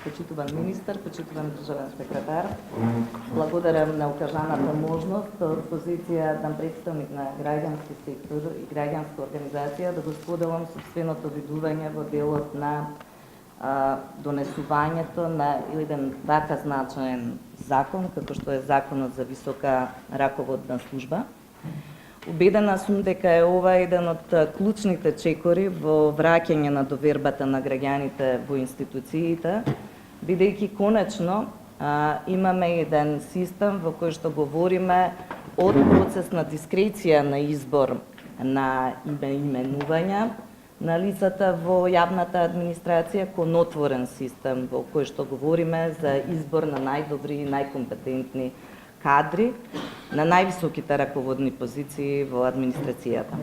почитуван министар, почитуван државен секретар. Благодарам на укажаната можност од позиција на представник на граѓански сектор и граѓанска организација да го споделам сопственото видување во делот на донесувањето на еден така значаен закон, како што е Законот за висока раководна служба. Убедена сум дека е ова еден од клучните чекори во враќање на довербата на граѓаните во институциите, бидејќи конечно имаме еден систем во кој што говориме од процес на дискреција на избор на именувања на лицата во јавната администрација кон отворен систем во кој што говориме за избор на најдобри и најкомпетентни кадри на највисоките раководни позиции во администрацијата.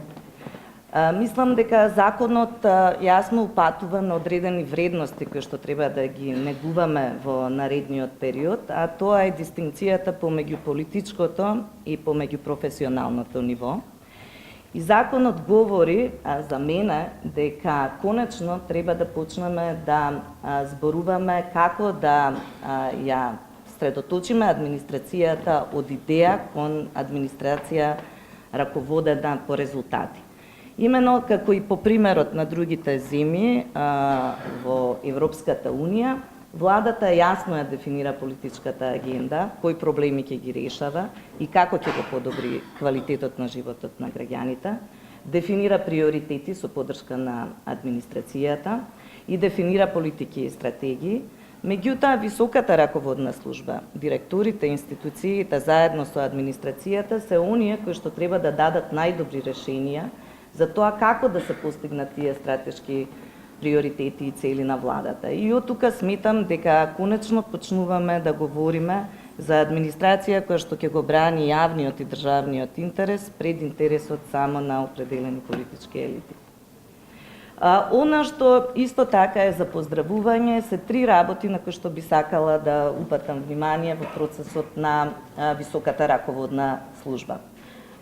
Мислам дека законот јасно упатува на одредени вредности кои што треба да ги негуваме во наредниот период, а тоа е дистинкцијата помеѓу политичкото и помеѓу професионалното ниво. И законот говори за мене дека конечно треба да почнеме да зборуваме како да ја средоточиме администрацијата од идеја кон администрација раководена по резултати. Имено како и по примерот на другите земји во Европската Унија, владата јасно ја дефинира политичката агенда, кои проблеми ќе ги решава и како ќе го подобри квалитетот на животот на граѓаните, дефинира приоритети со поддршка на администрацијата и дефинира политики и стратегии. Меѓутоа, високата раководна служба, директорите, институциите заедно со администрацијата се оние кои што треба да дадат најдобри решенија за тоа како да се постигнат тие стратешки приоритети и цели на владата. И од тука сметам дека конечно почнуваме да говориме за администрација која што ќе го брани јавниот и државниот интерес пред интересот само на определени политички елити. Она што исто така е за поздравување се три работи на кои што би сакала да упатам внимание во процесот на високата раководна служба.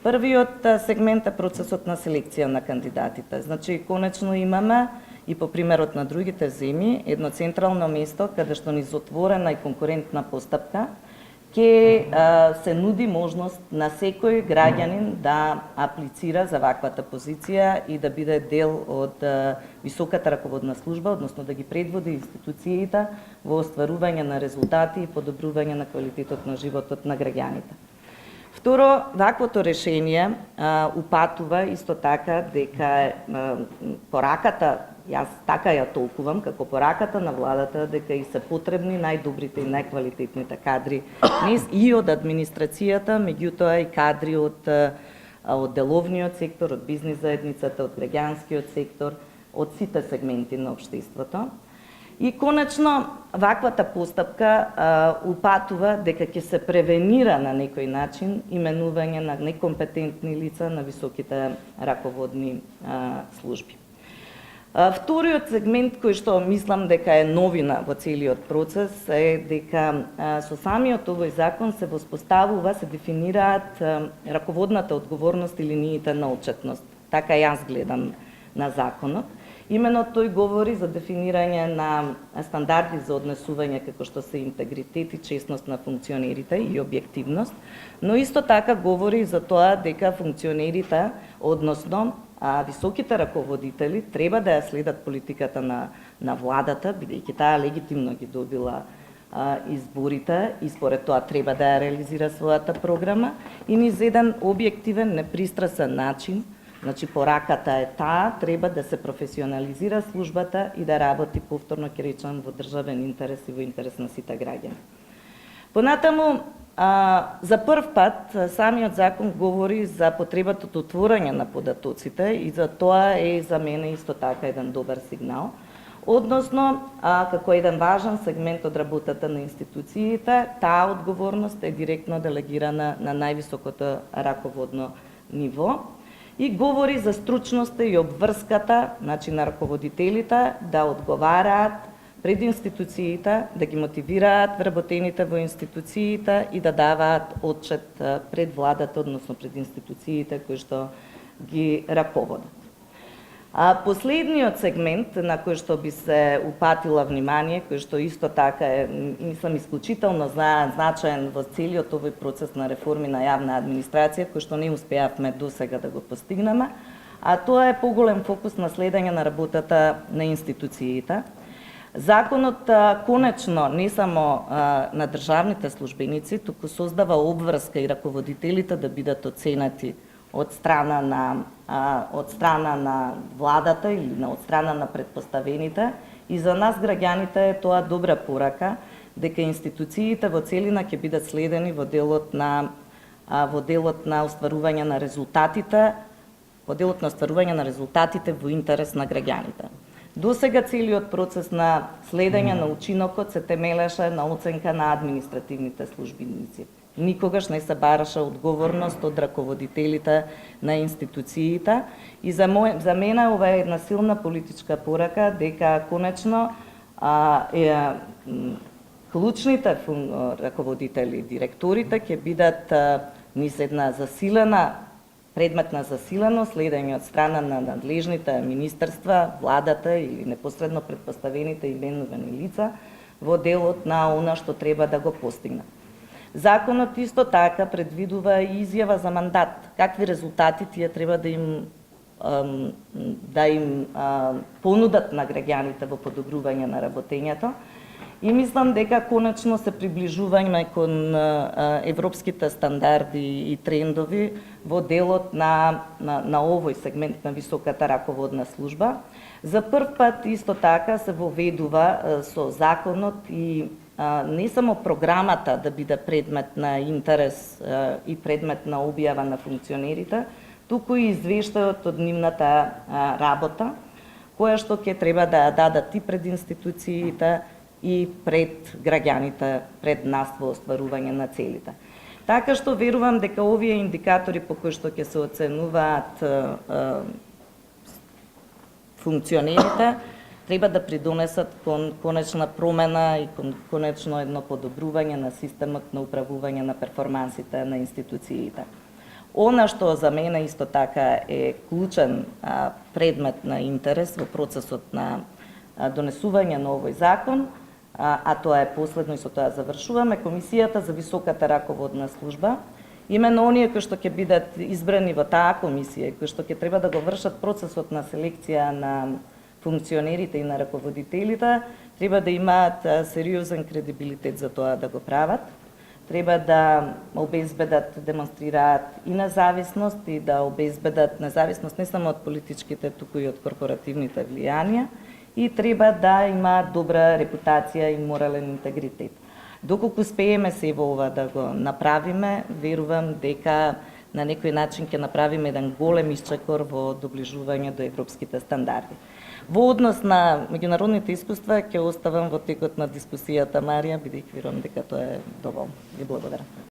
Првиот сегмент е процесот на селекција на кандидатите. Значи, конечно имаме и по примерот на другите земји едно централно место каде што низ отворена и конкурентна постапка ќе се нуди можност на секој граѓанин да аплицира за ваквата позиција и да биде дел од високата раководна служба, односно да ги предводи институциите во остварување на резултати и подобрување на квалитетот на животот на граѓаните. Второ, ваквото решение упатува исто така дека пораката, јас така ја толкувам, како пораката на владата дека и се потребни најдобрите и најквалитетните кадри и од администрацијата, меѓутоа и кадри од деловниот сектор, од бизнис заедницата, од граѓанскиот сектор, од сите сегменти на општеството. И конечно, ваквата постапка упатува дека ќе се превенира на некој начин именување на некомпетентни лица на високите раководни служби. Вториот сегмент кој што мислам дека е новина во целиот процес е дека со самиот овој закон се воспоставува, се дефинираат раководната одговорност и линиите на отчетност. Така јас гледам на законот. Имено тој говори за дефинирање на стандарди за однесување како што се интегритет и честност на функционерите и објективност, но исто така говори за тоа дека функционерите, односно високите раководители, треба да ја следат политиката на владата, бидејќи таа легитимно ги добила изборите и според тоа треба да ја реализира својата програма и низ еден објективен, непристрасен начин. Значи, пораката е таа, треба да се професионализира службата и да работи повторно, ќе речам, во државен интерес и во интерес на сите граѓани. Понатаму, за прв пат, самиот закон говори за потребата од отворање на податоците и за тоа е за мене исто така еден добар сигнал. Односно, како еден важен сегмент од работата на институциите, таа одговорност е директно делегирана на највисокото раководно ниво и говори за стручноста и обврската, значи на раководителите да одговараат пред институциите, да ги мотивираат вработените во институциите и да даваат отчет пред владата, односно пред институциите кои што ги раководат. А последниот сегмент на кој што би се упатила внимание, кој што исто така е, мислам, исклучително значаен во целиот овој процес на реформи на јавна администрација, кој што не успеавме досега да го постигнеме, а тоа е поголем фокус на следење на работата на институциите. Законот конечно не само на државните службеници, туку создава обврска и раководителите да бидат оценети од страна на владата или од страна на претпоставените, и за нас граѓаните е тоа добра порака дека институциите во целина ќе бидат следени во делот на остварување на резултатите, во интерес на граѓаните. Досега целиот процес на следење на учинокот се темелеше на оценка на административните службеници. Никогаш не се бараше одговорност од раководителите на институциите, и за мене ова е една силна политичка порака дека конечно клучните раководители, директорите ќе бидат низ една предмет на засилено следење од страна на надлежните министерства, владата или непосредно претпоставените именувани лица во делот на она што треба да го постигнат. Законот исто така предвидува и изјава за мандат, какви резултати тие треба да им понудат на граѓаните во подобрување на работењето. И мислам дека конечно се приближуваме кон европските стандарди и трендови во делот на овој сегмент на високата раководна служба. За прв пат исто така се воведува со законот и не само програмата да биде предмет на интерес и предмет на објава на функционерите, туку и извештајот од нивната работа, која што ќе треба да ја дадат и пред институциите и пред граѓаните, пред нас во остварување на целите. Така што верувам дека овие индикатори по кои што ќе се оценуваат функционерите треба да придонесат кон конечна промена и конечно едно подобрување на системот на управување на перформансите на институциите. Она што за мене исто така е клучен предмет на интерес во процесот на донесување на овој закон, а тоа е последно и со тоа завршуваме, Комисијата за високата раководна служба. Именно оние кои што ќе бидат избрани во таа комисија, кои што ќе треба да го вршат процесот на селекција на функционерите и на раководителите, треба да имаат сериозен кредибилитет за тоа да го прават. Треба да обезбедат, демонстрираат и независност, и да обезбедат независност не само од политичките, туку и од корпоративните влијанија, и треба да имаат добра репутација и морален интегритет. Доколку успееме се во ова да го направиме, верувам дека на некој начин ќе направиме еден голем исчекор во доближување до европските стандарди. Во однос на меѓународните искуства ќе оставам во текот на дискусијата Марија, бидејќи верувам дека тоа е доволно. Ви благодарам.